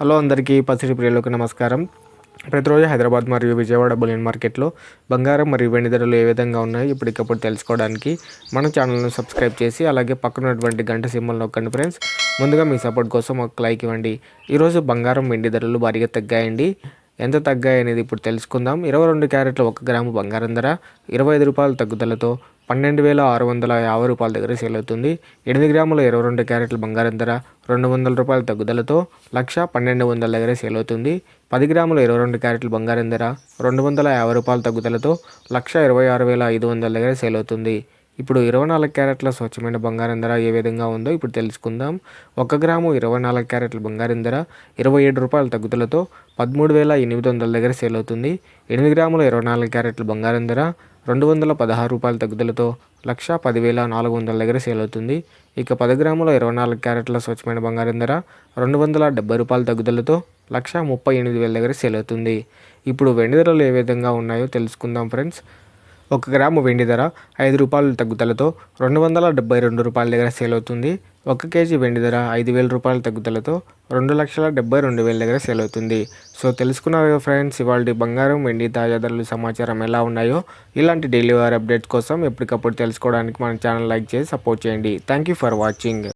Hello అందరికీ పసిడి ప్రియులకు నమస్కారం. ప్రతిరోజు హైదరాబాద్ మరియు విజయవాడ బులియన్ మార్కెట్లో బంగారం మరియు వెండి ధరలు ఏ విధంగా ఉన్నాయో ఇప్పటికప్పుడు తెలుసుకోవడానికి మన ఛానల్ను సబ్స్క్రైబ్ చేసి అలాగే పక్కనటువంటి గంట సింబల్ నొక్కండి ఫ్రెండ్స్. ముందుగా మీ సపోర్ట్ కోసం ఒక లైక్ ఇవ్వండి. ఈరోజు బంగారం వెండి ధరలు భారీగా తగ్గాయండి. ఎంత తగ్గాయి అనేది ఇప్పుడు తెలుసుకుందాం. 22 క్యారెట్ల 1 గ్రాము బంగారం ధర 25 రూపాయల తగ్గుదలతో 12,650 రూపాయల దగ్గర సేల్ అవుతుంది. 8 గ్రాముల 22 క్యారెట్ల బంగారం ధర 200 రూపాయల తగ్గుదలతో 1,12,00 దగ్గర సేల్ అవుతుంది. 10 గ్రాముల 22 క్యారెట్ల బంగారం ధర 250 రూపాయల తగ్గుదలతో 1,26,500 దగ్గర సేల్ అవుతుంది. ఇప్పుడు 24 క్యారెట్ల స్వచ్ఛమైన బంగారం ధర ఏ విధంగా ఉందో ఇప్పుడు తెలుసుకుందాం. 1 గ్రాము 24 క్యారెట్ల బంగారం ధర 27 రూపాయల తగ్గుదలతో 13,800 దగ్గర సేల్ అవుతుంది. 8 గ్రాముల 24 క్యారెట్ల బంగారం ధర 216 రూపాయల తగ్గుదలతో 1,10,400 దగ్గర సేల్ అవుతుంది. ఇక 10 గ్రాముల 24 క్యారెట్ల స్వచ్ఛమైన బంగారం ధర 270 రూపాయల తగ్గుదలతో 1,38,000 దగ్గర సేల్ అవుతుంది. ఇప్పుడు వెండి ధరలు ఏ విధంగా ఉన్నాయో తెలుసుకుందాం ఫ్రెండ్స్. 1 గ్రాము వెండి ధర 5 రూపాయల తగ్గుదలతో 272 రూపాయల దగ్గర సేల్ అవుతుంది. 1 కేజీ వెండి ధర 5,000 రూపాయల తగ్గుదలతో 2,72,000 దగ్గర సేల్ అవుతుంది. సో తెలుసుకున్నారు కదా ఫ్రెండ్స్, ఇవాళ బంగారం వెండి తాజా ధరలు సమాచారం ఎలా ఉన్నాయో. ఇలాంటి డైలీ వార్ అప్డేట్స్ కోసం ఎప్పటికప్పుడు తెలుసుకోవడానికి మన ఛానల్ లైక్ చేసి సపోర్ట్ చేయండి. Thank you for watching.